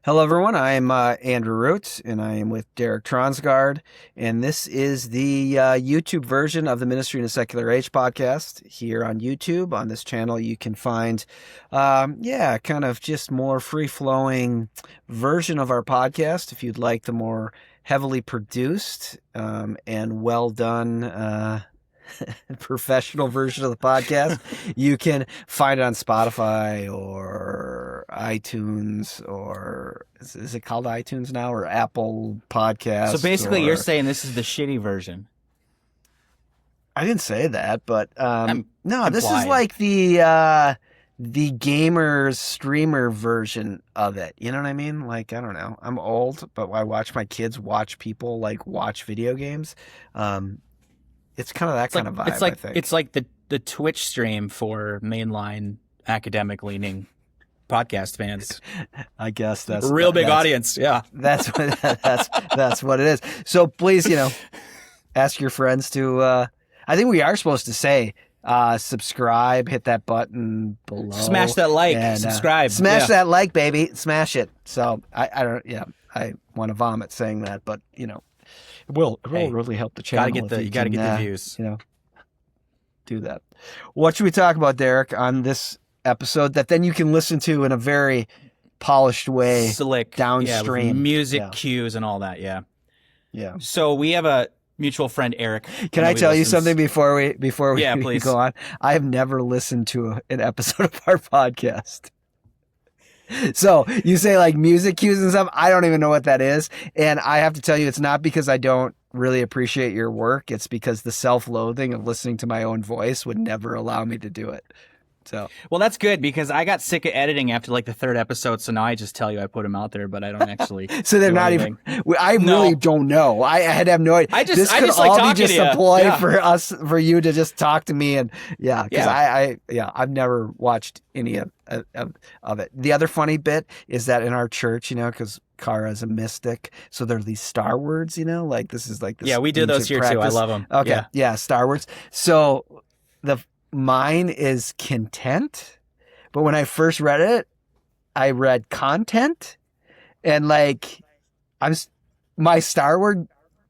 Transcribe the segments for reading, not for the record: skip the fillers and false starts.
Hello, everyone. I'm Andrew Roots, and I am with Derek Tronsgaard, and this is the YouTube version of the Ministry in a Secular Age podcast here on YouTube. On this channel, you can find, kind of just more free-flowing version of our podcast. If you'd like the more heavily produced and well done professional version of the podcast, you can find it on Spotify or iTunes, or is it called iTunes now, or Apple Podcasts? So basically you're saying this is the shitty version. I didn't say that, but no, this is implied. like the gamers streamer version of it. You know what I mean? Like, I don't know. I'm old, but I watch my kids watch people like watch video games. It's kind of that kind of vibe, It's like I think. it's like the Twitch stream for mainline academic leaning podcast fans. I guess that's Real big audience. Yeah. That's what that's what it is. So please, ask your friends to. I think we are supposed to say subscribe, hit that button below, Smash that like, and, subscribe. smash Yeah. that like, baby, smash it. So I don't. Yeah, I want to vomit saying that, but it will really help the channel. You gotta get the views. Do that. What should we talk about, Derek, on this episode that then you can listen to in a very polished way, Slick downstream, with music cues and all that. Yeah. Yeah. So we have a mutual friend, Eric. Can I tell you something before we Yeah, please. go on? I have never listened to an episode of our podcast. So you say like music cues and stuff. I don't even know what that is. And I have to tell you, it's not because I don't really appreciate your work. It's because the self-loathing of listening to my own voice would never allow me to do it. So, Well, that's good because I got sick of editing after like the third episode. So now I just tell you I put them out there, but I don't actually. so they're do not anything. even, I really don't know. I had to have no idea. I just this could like all be talking just to a you. ploy Yeah. for you to just talk to me. And because Yeah. I've never watched any of it. The other funny bit is that in our church, because Kara's a mystic, so there are these Star words, like this is like this. Yeah, we do those here too. I love them. Okay, yeah, Star words. So mine is content, but when I first read it, I read content, and my Star word.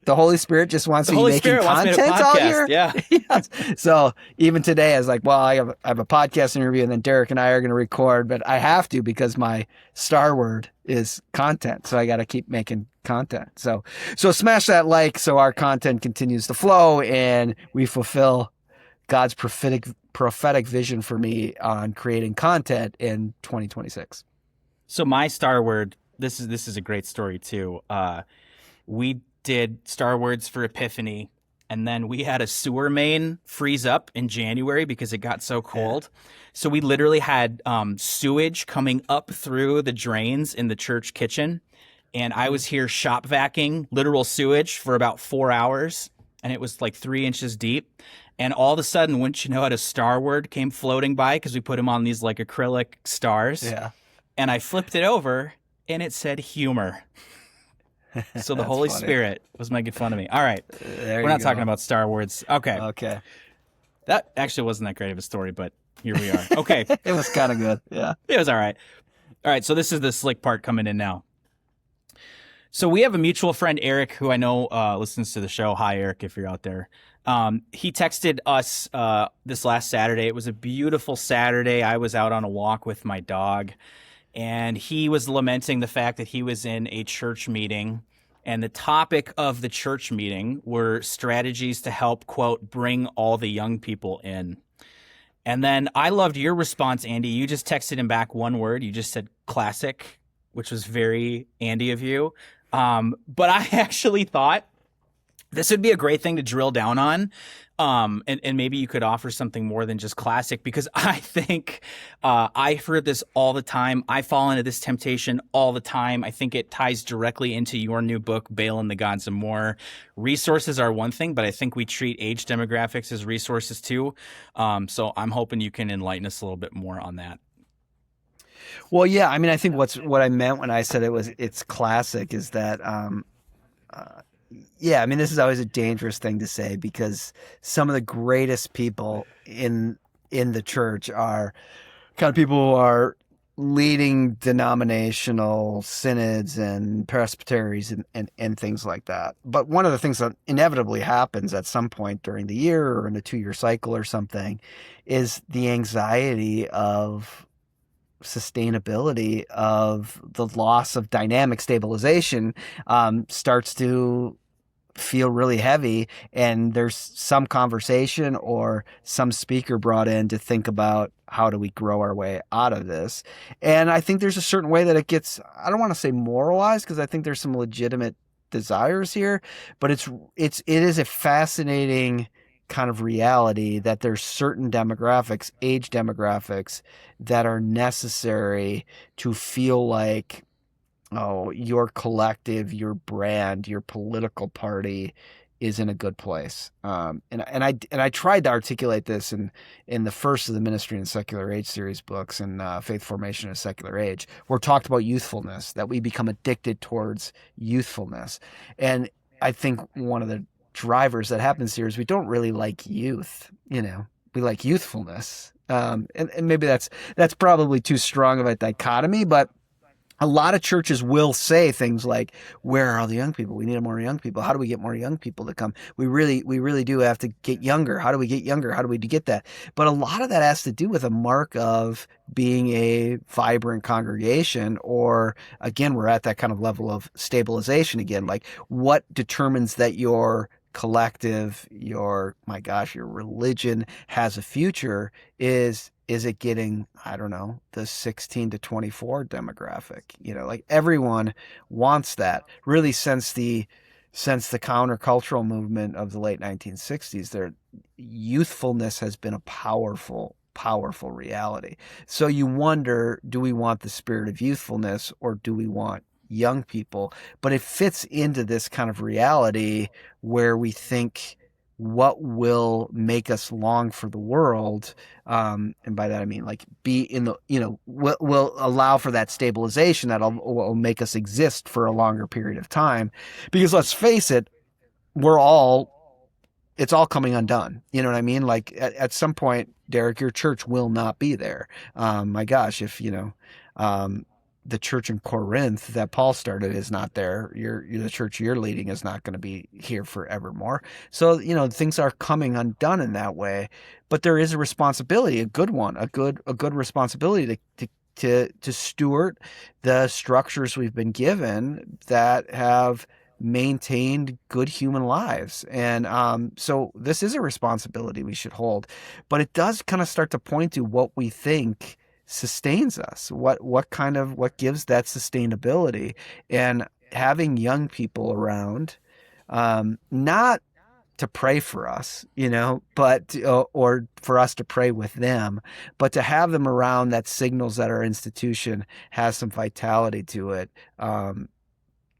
The Holy Spirit just wants me making content all year. Yeah. Yes. So even today, I was like, well, I have a podcast interview, and then Derek and I are going to record, but I have to because my Star word is content. So I got to keep making content. So smash that like so our content continues to flow and we fulfill God's prophetic vision for me on creating content in 2026. So my Star word, this is a great story too. We did Star Words for Epiphany, and then we had a sewer main freeze up in January because it got so cold. Yeah. So we literally had sewage coming up through the drains in the church kitchen, and I was here shop vacuuming literal sewage for about 4 hours, and it was like 3 inches deep. And all of a sudden, wouldn't you know it, a Star word came floating by because we put them on these like acrylic stars. Yeah. And I flipped it over, and it said humor. So the Holy Spirit was making fun of me. All right. We're not talking about Star Wars. Okay. Okay. That actually wasn't that great of a story, but here we are. Okay. It was kind of good. Yeah. It was all right. All right. So this is the slick part coming in now. So we have a mutual friend, Eric, who I know listens to the show. Hi, Eric, if you're out there. He texted us this last Saturday. It was a beautiful Saturday. I was out on a walk with my dog. And he was lamenting the fact that he was in a church meeting, and the topic of the church meeting were strategies to help, quote, bring all the young people in. And then I loved your response, Andy. You just texted him back one word. You just said classic, which was very Andy of you. But I actually thought this would be a great thing to drill down on. And maybe you could offer something more than just classic, because I think I've heard this all the time. I fall into this temptation all the time. I think it ties directly into your new book, Baal and the Gods and More. Resources are one thing, but I think we treat age demographics as resources too. So I'm hoping you can enlighten us a little bit more on that. Well, yeah. I mean, I think what I meant when I said it's classic is that yeah, I mean, this is always a dangerous thing to say because some of the greatest people in the church are kind of people who are leading denominational synods and presbyteries and things like that. But one of the things that inevitably happens at some point during the year or in a 2-year cycle or something is the anxiety of sustainability, of the loss of dynamic stabilization, starts to feel really heavy, and there's some conversation or some speaker brought in to think about how do we grow our way out of this. And I think there's a certain way that it gets, I don't want to say moralized, because I think there's some legitimate desires here, but it is a fascinating kind of reality that there's certain demographics, age demographics, that are necessary to feel like, oh, your collective, your brand, your political party is in a good place. And I tried to articulate this in the first of the Ministry in the Secular Age series books, and Faith Formation in a Secular Age, where it talked about youthfulness, that we become addicted towards youthfulness. And I think one of the drivers that happens here is we don't really like youth. We like youthfulness. And maybe that's probably too strong of a dichotomy, but a lot of churches will say things like, where are all the young people? We need more young people. How do we get more young people to come? We really do have to get younger. How do we get younger? How do we get that? But a lot of that has to do with a mark of being a vibrant congregation, or again, we're at that kind of level of stabilization again. Like, what determines that your collective, my gosh, your religion has a future? Is it getting, I don't know, the 16 to 24 demographic? Like, everyone wants that. Really, since the countercultural movement of the late 1960s, their youthfulness has been a powerful, powerful reality. So you wonder, do we want the spirit of youthfulness, or do we want young people? But it fits into this kind of reality where we think, what will make us long for the world, and by that I mean, like, be in the, will allow for that stabilization that will make us exist for a longer period of time. Because let's face it, we're all it's all coming undone. You know what I mean? Like, at some point, Derek, your church will not be there. My gosh, if um, the church in Corinth that Paul started is not there, the church you're leading is not going to be here forevermore. So things are coming undone in that way. But there is a responsibility, a good one, a good responsibility to steward the structures we've been given that have maintained good human lives. And so this is a responsibility we should hold, but it does kind of start to point to what we think sustains us, what gives that sustainability. And having young people around, not to pray for us, but or for us to pray with them, but to have them around, that signals that our institution has some vitality to it,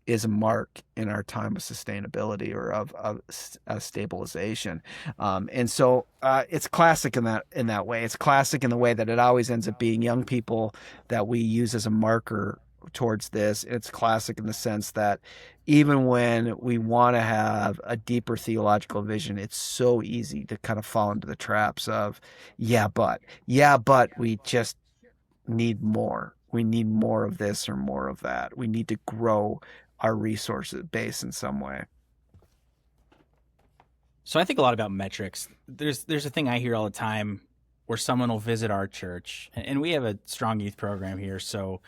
is a mark in our time of sustainability, or of stabilization. And so it's classic in that way. It's classic in the way that it always ends up being young people that we use as a marker towards this. It's classic in the sense that even when we want to have a deeper theological vision, it's so easy to kind of fall into the traps of, yeah, but we just need more. We need more of this or more of that. We need to grow our resources base in some way. So I think a lot about metrics. There's a thing I hear all the time where someone will visit our church, and we have a strong youth program here, so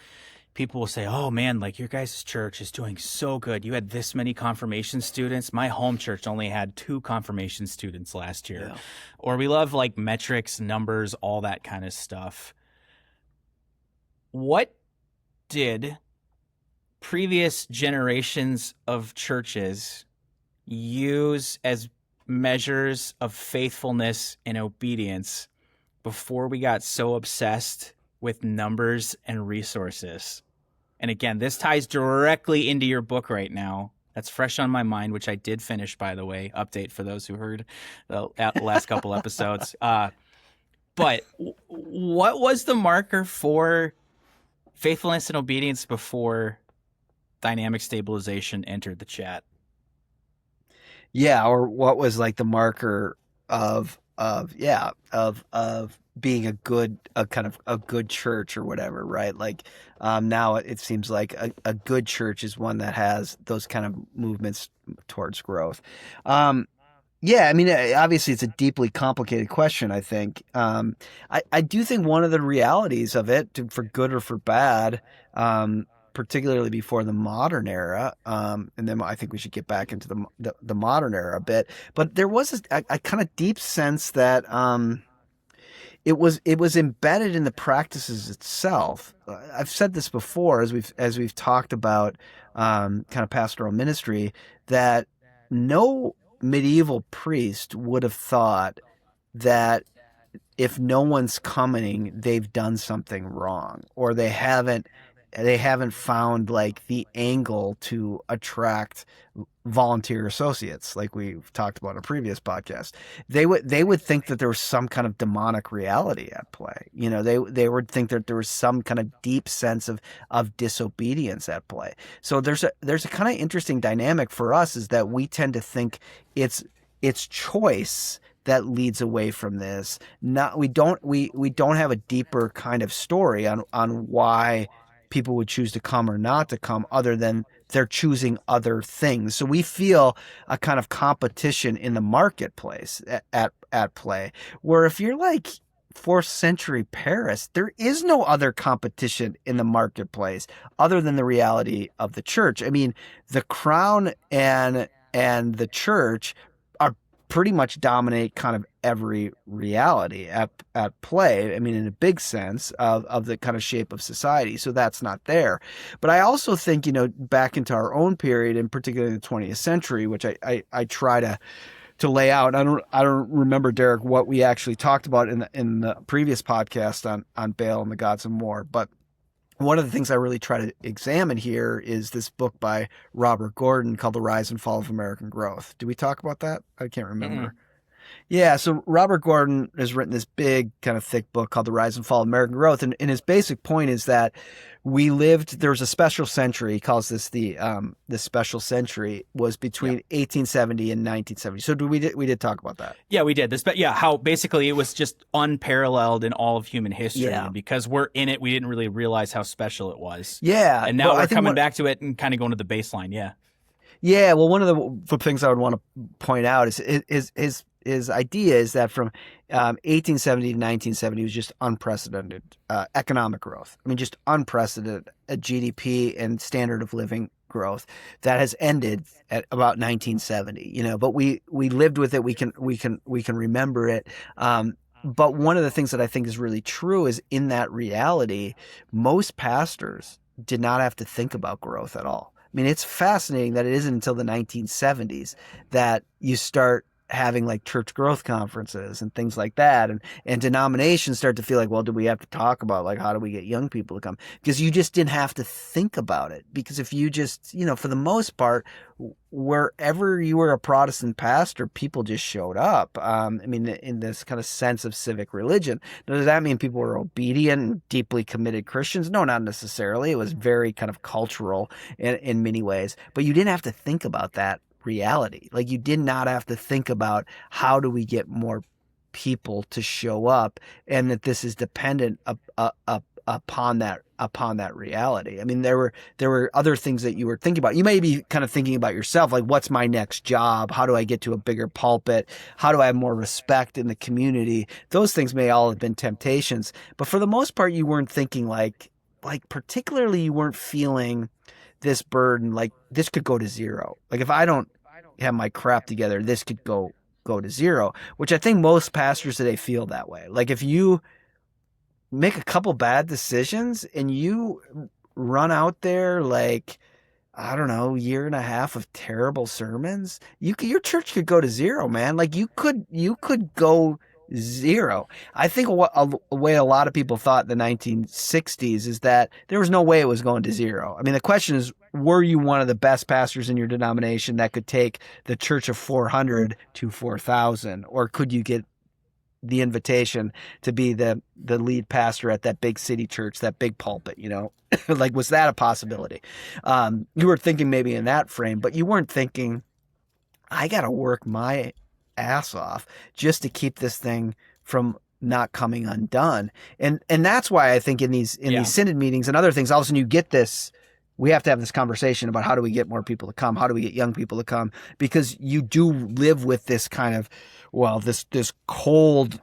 people will say, "Oh man, like, your guys' church is doing so good. You had this many confirmation students. My home church only had 2 confirmation students last year." Yeah. Or we love, like, metrics, numbers, all that kind of stuff. What did previous generations of churches use as measures of faithfulness and obedience before we got so obsessed with numbers and resources? And again, this ties directly into your book right now. That's fresh on my mind, which I did finish, by the way. Update for those who heard the last couple episodes. But what was the marker for faithfulness and obedience before dynamic stabilization entered the chat? Yeah, or what was like the marker of being a kind of a good church or whatever, right? Like now it seems like a good church is one that has those kind of movements towards growth. Um, yeah, I mean, obviously, it's a deeply complicated question. I think I do think one of the realities of it, for good or for bad, particularly before the modern era, and then I think we should get back into the modern era a bit. But there was a kind of deep sense that it was embedded in the practices itself. I've said this before as we've talked about kind of pastoral ministry, that no medieval priest would have thought that if no one's coming, they've done something wrong, or they haven't found like the angle to attract volunteer associates, like we've talked about in a previous podcast. They would think that there was some kind of demonic reality at play. They would think that there was some kind of deep sense of disobedience at play. So there's a kind of interesting dynamic for us, is that we tend to think it's choice that leads away from this. Not we don't have a deeper kind of story on why people would choose to come or not to come, other than they're choosing other things. So we feel a kind of competition in the marketplace at play, where if you're like fourth century Paris, there is no other competition in the marketplace other than the reality of the church. I mean, the crown and the church are pretty much dominate kind of every reality at play. I mean, in a big sense of the kind of shape of society. So that's not there. But I also think, back into our own period, and particularly the 20th century, which I try to lay out. I don't remember, Derek, what we actually talked about in the previous podcast on Baal and the Gods of War, but one of the things I really try to examine here is this book by Robert Gordon called The Rise and Fall of American Growth. Did we talk about that? I can't Mm-mm. remember. Yeah, so Robert Gordon has written this big, kind of thick book called The Rise and Fall of American Growth. And his basic point is that there was a special century. He calls this the special century, was Yeah. between 1870 and 1970. So we did talk about that. Yeah, we did this, but yeah, how basically it was just unparalleled in all of human history, Yeah. and because we're in it, we didn't really realize how special it was. Yeah. And now Well, I we're think coming back to it and kind of going to the baseline. Yeah. yeah, well, one of the things I would want to point out is his idea is that from 1870 to 1970 was just unprecedented economic growth. I mean, just unprecedented GDP and standard of living growth that has ended at about 1970. But we lived with it. We can remember it. But one of the things that I think is really true is, in that reality, most pastors did not have to think about growth at all. I mean, it's fascinating that it isn't until the 1970s that you start having like church growth conferences and things like that, and denominations start to feel like, well, do we have to talk about, like, how do we get young people to come? Because you just didn't have to think about it. Because if you just, for the most part, wherever you were a Protestant pastor, people just showed up. I mean, in this kind of sense of civic religion. Now, does that mean people were obedient and deeply committed Christians? No, not necessarily. It was very kind of cultural in many ways, but you didn't have to think about that reality. Like, you did not have to think about, how do we get more people to show up, and that this is dependent upon that reality. I mean, there were other things that you were thinking about. You may be kind of thinking about yourself, like, what's my next job? How do I get to a bigger pulpit? How do I have more respect in the community? Those things may all have been temptations, but for the most part, you weren't thinking like particularly, you weren't feeling this burden, like, this could go to zero. Like, if I don't have my crap together, this could go to zero, which I think most pastors today feel that way. Like, if you make a couple bad decisions and you run out there, like, I don't know, year and a half of terrible sermons, your church could go to zero, man. Like, you could go zero. I think a way a lot of people thought in the 1960s is that there was no way it was going to zero. I mean, the question is, were you one of the best pastors in your denomination that could take the church of 400 to 4,000, or could you get the invitation to be the lead pastor at that big city church, that big pulpit? Like, was that a possibility? You were thinking maybe in that frame, but you weren't thinking, I got to work my ass off just to keep this thing from not coming undone. And that's why I think in these Yeah. synod meetings and other things, all of a sudden you get this. We have to have this conversation about how do we get more people to come? How do we get young people to come? Because you do live with this kind of, well, this cold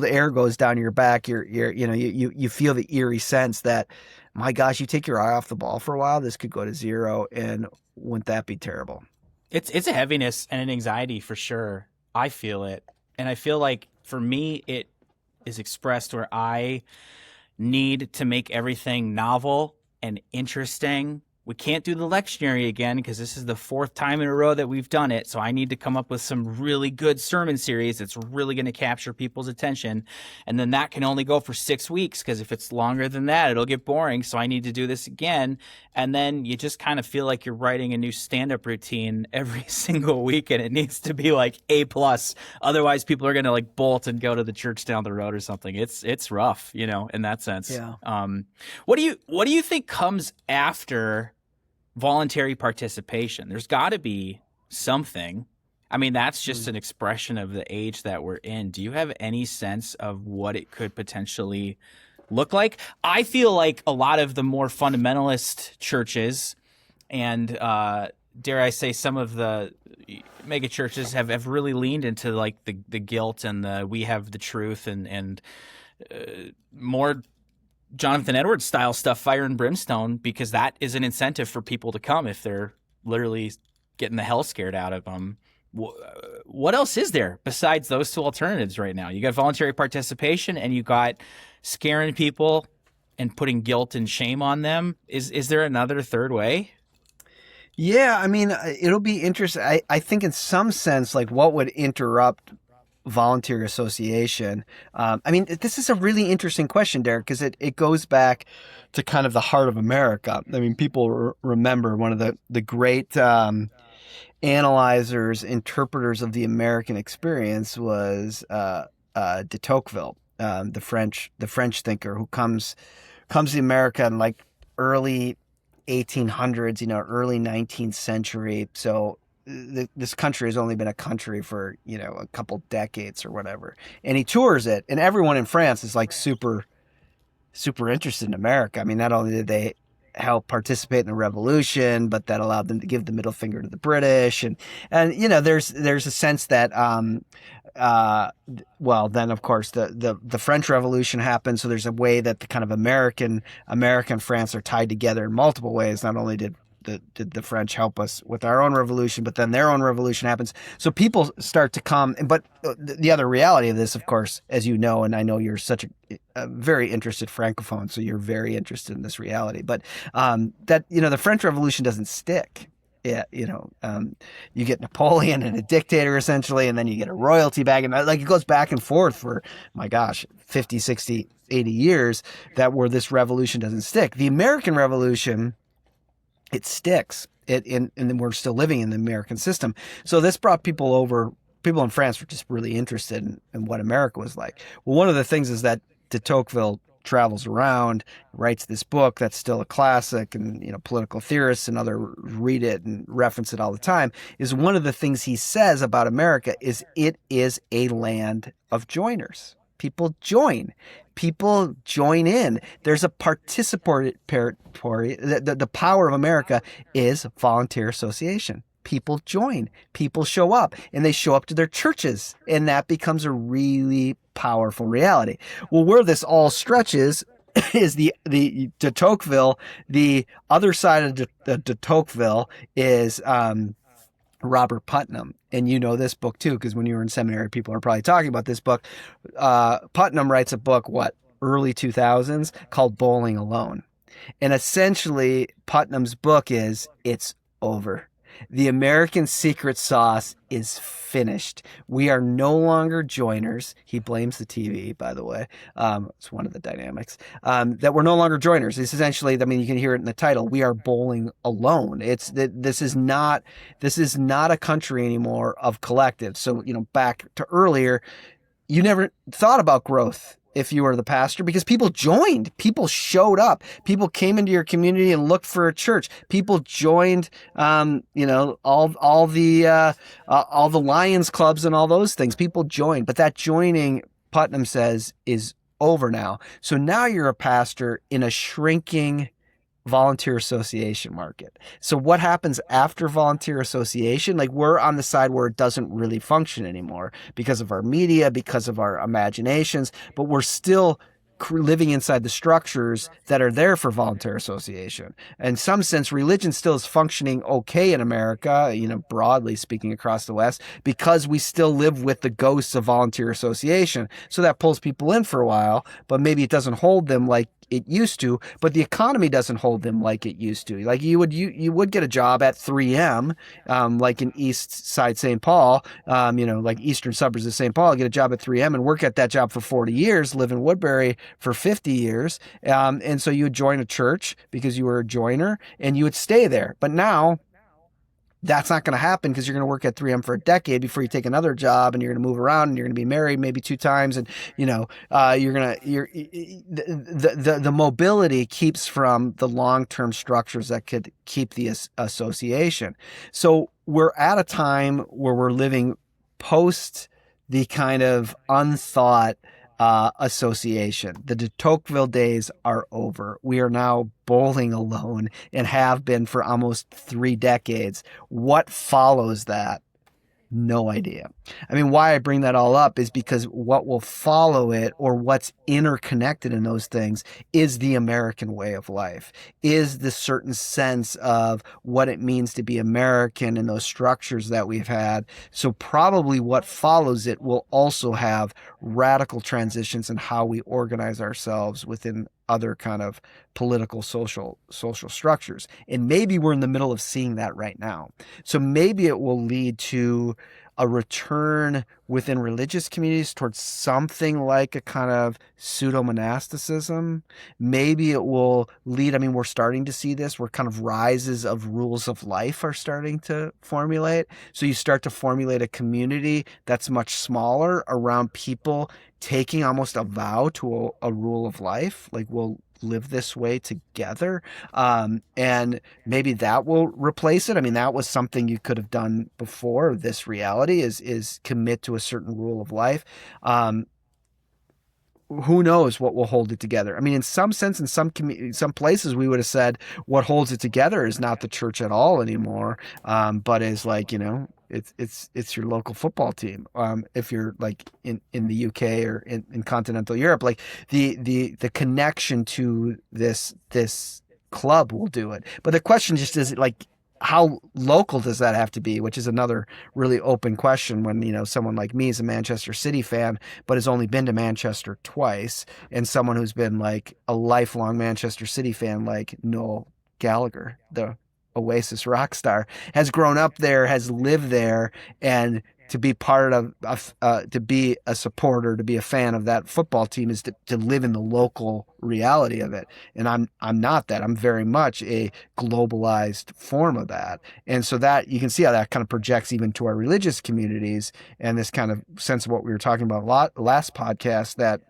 air goes down your back. You feel the eerie sense that, my gosh, you take your eye off the ball for a while, this could go to zero, and wouldn't that be terrible? It's a heaviness and an anxiety for sure. I feel it. And I feel like for me it is expressed where I need to make everything novel and interesting. We can't do the lectionary again because this is the fourth time in a row that we've done it. So I need to come up with some really good sermon series that's really going to capture people's attention. And then that can only go for 6 weeks because if it's longer than that, it'll get boring. So I need to do this again. And then you just kind of feel like you're writing a new stand-up routine every single week, and it needs to be like A plus. Otherwise, people are going to like bolt and go to the church down the road or something. It's rough, in that sense. Yeah. What do you think comes after voluntary participation? There's got to be something. I mean, that's just an expression of the age that we're in. Do you have any sense of what it could potentially look like? I feel like a lot of the more fundamentalist churches and dare I say some of the mega churches have really leaned into like the guilt and the we have the truth and more Jonathan Edwards style stuff, fire and brimstone, because that is an incentive for people to come if they're literally getting the hell scared out of them. What else is there besides those two alternatives right now? You got voluntary participation and you got scaring people and putting guilt and shame on them. Is there another third way? Yeah, I mean, it'll be interesting. I think in some sense, like what would interrupt voluntary association? I mean, this is a really interesting question, Derek, because it goes back to kind of the heart of America. I mean, people remember one of the great analyzers, interpreters of the American experience was de Tocqueville, the French thinker who comes to America in like early 1800s, early 19th century. So this country has only been a country for, a couple decades or whatever. And he tours it, and everyone in France is like super, super interested in America. I mean, not only did they help participate in the revolution, but that allowed them to give the middle finger to the British. And there's a sense that, well, then of course the French Revolution happened. So there's a way that the kind of American France are tied together in multiple ways. Not only did the French help us with our own revolution, but then their own revolution happens. So people start to come. But the other reality of this, of course, as you know, and I know you're such a very interested Francophone, so you're very interested in this reality. But that the French Revolution doesn't stick. Yeah, you get Napoleon and a dictator essentially, and then you get a royalty back, and like it goes back and forth for, my gosh, 50, 60, 80 years that where this revolution doesn't stick. The American Revolution, it sticks. And then we're still living in the American system. So this brought people over. People in France were just really interested in what America was like. Well, one of the things is that de Tocqueville travels around, writes this book that's still a classic, and political theorists and others read it and reference it all the time. Is one of the things he says about America is it is a land of joiners. People join in. There's a participatory. The power of America is volunteer association. People join, people show up, and they show up to their churches, and that becomes a really powerful reality. Well, where this all stretches is the de Tocqueville. The other side of de Tocqueville is Robert Putnam. And this book too, because when you were in seminary, people are probably talking about this book. Putnam writes a book, early 2000s, called Bowling Alone. And essentially, Putnam's book is, it's over. The American secret sauce is finished. We are no longer joiners. He blames the TV, by the way. It's one of the dynamics. That we're no longer joiners. It's essentially, I mean, you can hear it in the title. We are bowling alone. This is not a country anymore of collectives. So, back to earlier, you never thought about growth if you were the pastor, because people joined, people showed up, people came into your community and looked for a church. People joined, all the Lions clubs and all those things. People joined, but that joining Putnam says is over now. So now you're a pastor in a shrinking volunteer association market. So what happens after volunteer association? Like, we're on the side where it doesn't really function anymore because of our media, because of our imaginations, but we're still living inside the structures that are there for volunteer association. In some sense, religion still is functioning okay in America, broadly speaking across the West, because we still live with the ghosts of volunteer association. So that pulls people in for a while, but maybe it doesn't hold them like it used to, but the economy doesn't hold them like it used to. Like, you would get a job at 3M, like in East Side St. Paul, like eastern suburbs of St. Paul, get a job at 3M and work at that job for 40 years, live in Woodbury for 50 years. And so you would join a church because you were a joiner and you would stay there. But now that's not going to happen because you're going to work at 3M for a decade before you take another job, and you're going to move around, and you're going to be married maybe 2 times, and the mobility keeps from the long-term structures that could keep the association. So we're at a time where we're living post the kind of unthought association. The de Tocqueville days are over. We are now bowling alone and have been for almost 3 decades. What follows that? No idea. I mean, why I bring that all up is because what will follow it, or what's interconnected in those things, is the American way of life, is the certain sense of what it means to be American and those structures that we've had. So probably what follows it will also have radical transitions in how we organize ourselves within other kind of political, social structures. And maybe we're in the middle of seeing that right now. So maybe it will lead to a return within religious communities towards something like a kind of pseudo-monasticism. Maybe it will lead, I mean, we're starting to see this, where kind of rises of rules of life are starting to formulate. So you start to formulate a community that's much smaller around people taking almost a vow to a rule of life, like, we'll live this way together. And maybe that will replace it. I mean, that was something you could have done before this reality, is commit to a certain rule of life. Who knows what will hold it together? I mean, in some sense, in some places, we would have said what holds it together is not the church at all anymore, but is, like, it's your local football team. If you're like in the UK or in continental Europe, like the connection to this club will do it. But the question just is, like, how local does that have to be? Which is another really open question when, someone like me is a Manchester City fan, but has only been to Manchester twice, and someone who's been like a lifelong Manchester City fan, like Noel Gallagher, the Oasis rock star, has grown up there, has lived there, and to be part of, to be a supporter, to be a fan of that football team, is to live in the local reality of it. And I'm not that. I'm very much a globalized form of that. And so that, you can see how that kind of projects even to our religious communities, and this kind of sense of what we were talking about last podcast, that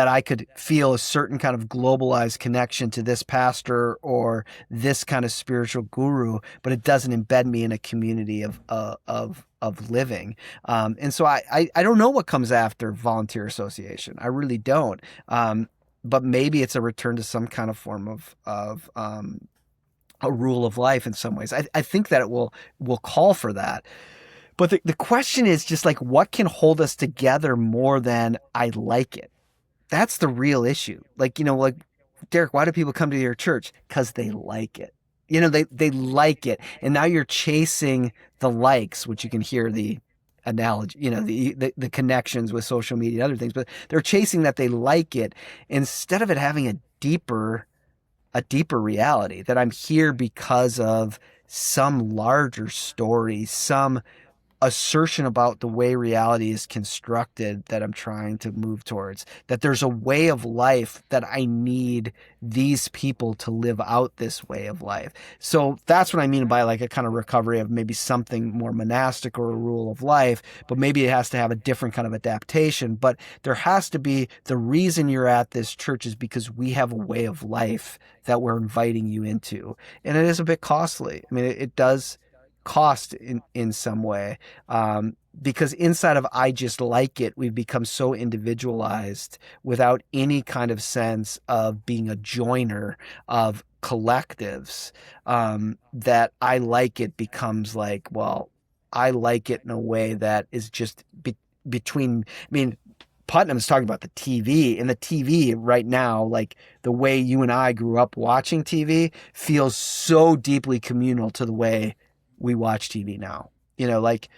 I could feel a certain kind of globalized connection to this pastor or this kind of spiritual guru, but it doesn't embed me in a community of living. And so I don't know what comes after volunteer association. I really don't. But maybe it's a return to some kind of form of a rule of life in some ways. I think that it will call for that. But the question is just like, what can hold us together more than I like it? That's the real issue. Like, like, Derek, why do people come to your church? Because they like it. They like it. And now you're chasing the likes, which you can hear the analogy, the connections with social media and other things, but they're chasing that they like it, instead of it having a deeper reality, that I'm here because of some larger story, some assertion about the way reality is constructed that I'm trying to move towards, that there's a way of life that I need these people to live out this way of life. So that's what I mean by like a kind of recovery of maybe something more monastic or a rule of life, but maybe it has to have a different kind of adaptation. But there has to be, the reason you're at this church is because we have a way of life that we're inviting you into. And it is a bit costly. I mean, it does cost in some way. because inside of I just like it, we've become so individualized without any kind of sense of being a joiner of collectives, that I like it becomes like, well, I like it in a way that is just between, I mean, Putnam's talking about the TV, and the TV right now, like the way you and I grew up watching TV, feels so deeply communal to the way we watch TV now. Like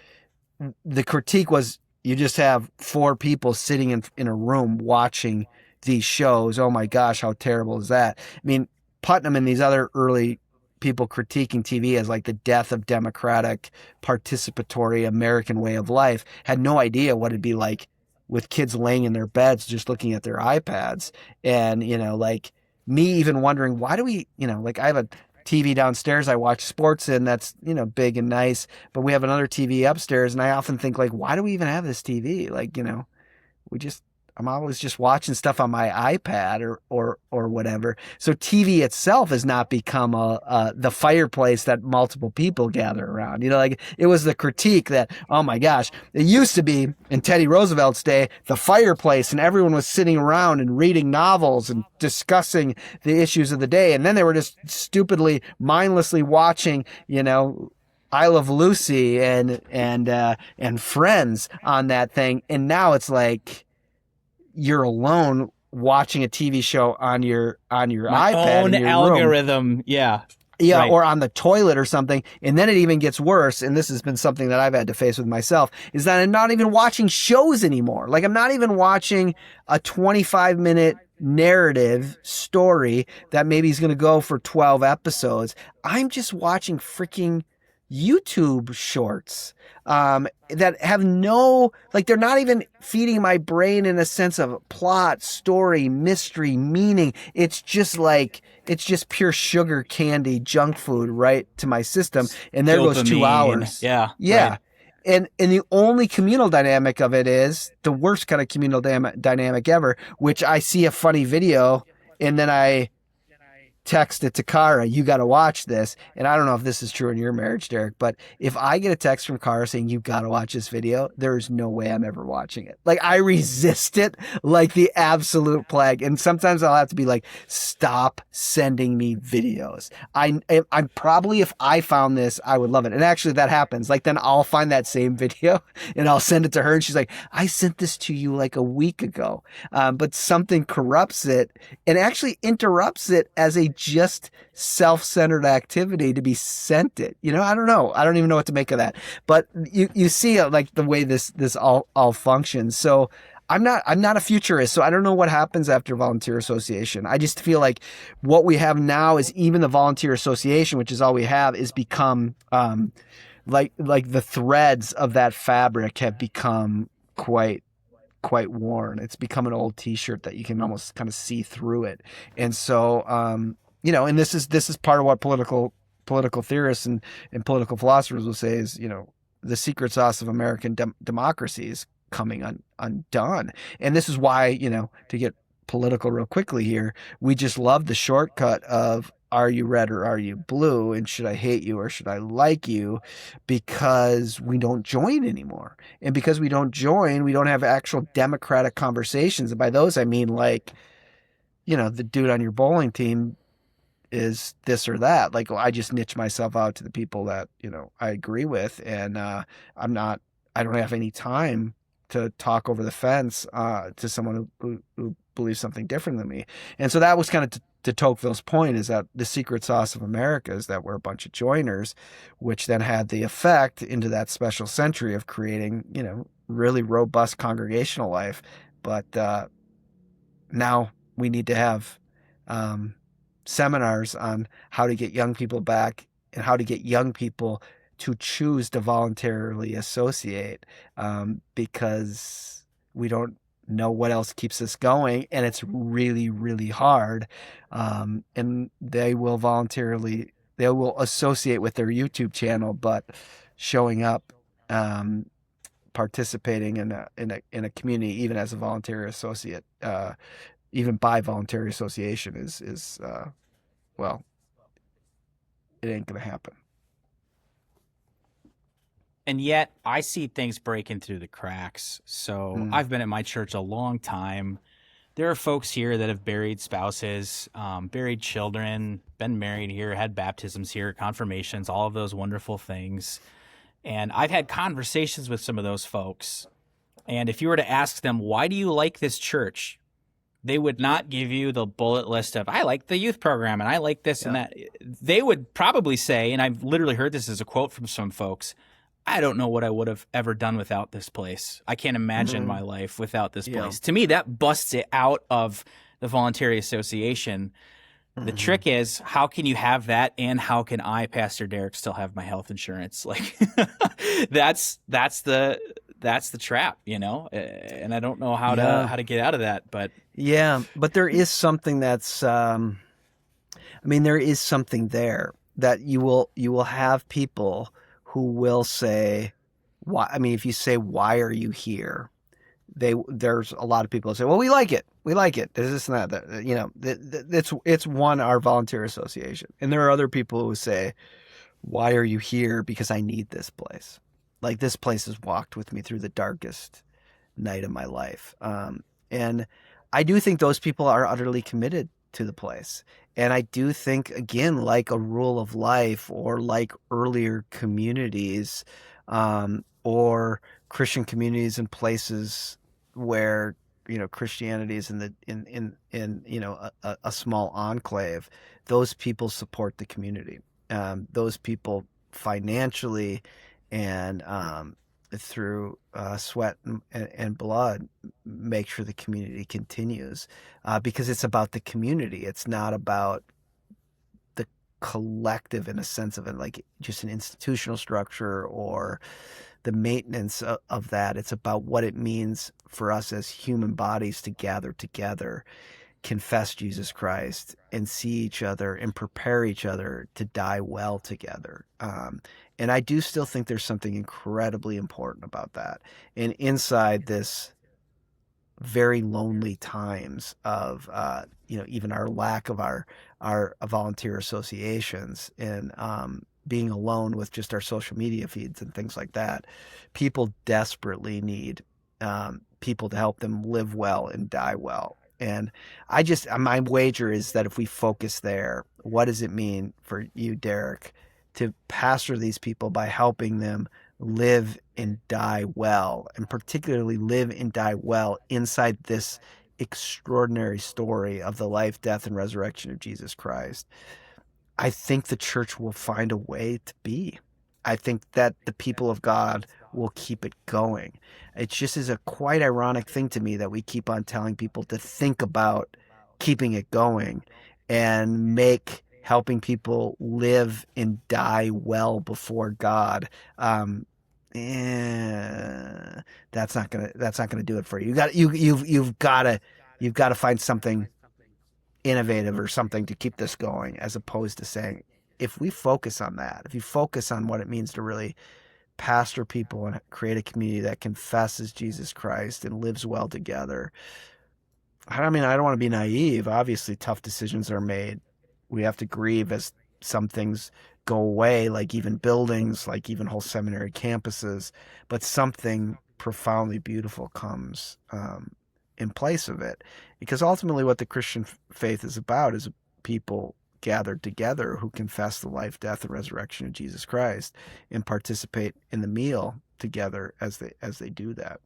the critique was you just have four people sitting in a room watching these shows. Oh my gosh, how terrible is that? I mean, Putnam and these other early people critiquing TV as like the death of democratic, participatory American way of life had no idea what it'd be like with kids laying in their beds just looking at their iPads. And, like me even wondering, why do we, like I have a TV downstairs I watch sports in that's, big and nice, but we have another TV upstairs, and I often think like, why do we even have this TV? Like, we just I'm always just watching stuff on my iPad or whatever. So TV itself has not become the fireplace that multiple people gather around. Like it was the critique that, oh my gosh, it used to be in Teddy Roosevelt's day, the fireplace, and everyone was sitting around and reading novels and discussing the issues of the day, and then they were just stupidly, mindlessly watching, I Love Lucy and Friends on that thing, and now it's like you're alone watching a TV show on your My iPad own in your room. algorithm. Yeah. Yeah, Right. or on the toilet or something. And then it even gets worse, and this has been something that I've had to face with myself, is that I'm not even watching shows anymore. Like I'm not even watching a 25-minute narrative story that maybe is going to go for 12 episodes. I'm just watching freaking YouTube shorts, that have no, like, they're not even feeding my brain in a sense of plot, story, mystery, meaning. It's just pure sugar candy, junk food right to my system. And there goes 2 hours. Dopamine. Yeah. Yeah. Right. And the only communal dynamic of it is the worst kind of communal dynamic ever, which I see a funny video and then I text it to Kara, you got to watch this. And I don't know if this is true in your marriage, Derek, but if I get a text from Kara saying you've got to watch this video, there is no way I'm ever watching it. Like I resist it like the absolute plague. And sometimes I'll have to be like, stop sending me videos. I'm probably, if I found this, I would love it. And actually that happens. Like then I'll find that same video and I'll send it to her. And she's like, I sent this to you like a week ago. But something corrupts it and actually interrupts it as a just self-centered activity to be sent it. I don't know. I don't even know what to make of that. But you see like the way this all functions. So I'm not a futurist, so I don't know what happens after volunteer association. I just feel like what we have now is even the volunteer association, which is all we have, is become like the threads of that fabric have become quite worn. It's become an old T-shirt that you can almost kind of see through it. And so, and this is part of what political theorists and political philosophers will say is, the secret sauce of American democracy is coming undone. And this is why, to get political real quickly here, we just love the shortcut of, are you red or are you blue? And should I hate you or should I like you? Because we don't join anymore. And because we don't join, we don't have actual democratic conversations. And by those, I mean like, the dude on your bowling team is this or that. Like, well, I just niche myself out to the people that, I agree with. And I don't have any time to talk over the fence to someone who believes something different than me. And so that was kind of to Tocqueville's point, is that the secret sauce of America is that we're a bunch of joiners, which then had the effect into that special century of creating, really robust congregational life. But now we need to have seminars on how to get young people back and how to get young people to choose to voluntarily associate, because we don't know what else keeps us going, and it's really, really hard. And they will associate with their YouTube channel, but showing up, participating in a community, even as a voluntary associate, even by voluntary association, is well, it ain't gonna happen. And yet I see things breaking through the cracks. So Mm. I've been at my church a long time. There are folks here that have buried spouses, buried children, been married here, had baptisms here, confirmations, all of those wonderful things. And I've had conversations with some of those folks. And if you were to ask them, why do you like this church? They would not give you the bullet list of, I like the youth program and I like this and Yeah. that. They would probably say, and I've literally heard this as a quote from some folks, I don't know what I would have ever done without this place. I can't imagine my Mm. life without this Yeah. place. To me, that busts it out of the voluntary association. The Hmm. trick is, how can you have that, and how can I, Pastor Derek, still have my health insurance? Like, that's the trap, you know. And I don't know Yeah. how to get out of that. But Yeah. But there is something that's, I mean, there is something there that you will have people who will say, why? I mean, if you say, why are you here? There's a lot of people who say, well, we like it. We like it. There's this and that. You know, it's one, our volunteer association. And there are other people who say, why are you here? Because I need this place. Like, this place has walked with me through the darkest night of my life. And I do think those people are utterly committed to the place. And I do think, again, like a rule of life, or like earlier communities, or Christian communities in places where, Christianity is in the in a small enclave. Those people support the community. Those people financially and through sweat and blood make sure the community continues, because it's about the community. It's not about the collective in a sense of it, like just an institutional structure or the maintenance of that. It's about what it means for us as human bodies to gather together, confess Jesus Christ, and see each other and prepare each other to die well together. And I do still think there's something incredibly important about that. And inside this very lonely times of, even our lack of our volunteer associations, and being alone with just our social media feeds and things like that, people desperately need people to help them live well and die well. And my wager is that if we focus there, what does it mean for you, Derek, to pastor these people by helping them live and die well, and particularly live and die well inside this extraordinary story of the life, death, and resurrection of Jesus Christ? I think the church will find a way to be. I think that the people of God will keep it going. It just is a quite ironic thing to me that we keep on telling people to think about keeping it going and make helping people live and die well before God. Um, eh, that's not gonna do it for you. You've got to find something innovative or something to keep this going, as opposed to saying, if we focus on that, if you focus on what it means to really pastor people and create a community that confesses Jesus Christ and lives well together. I mean, I don't want to be naive. Obviously, tough decisions are made. We have to grieve as some things go away, like even buildings, like even whole seminary campuses, but something profoundly beautiful comes in place of it. Because ultimately, what the Christian faith is about is people gathered together who confess the life, death, and resurrection of Jesus Christ and participate in the meal together as they do that.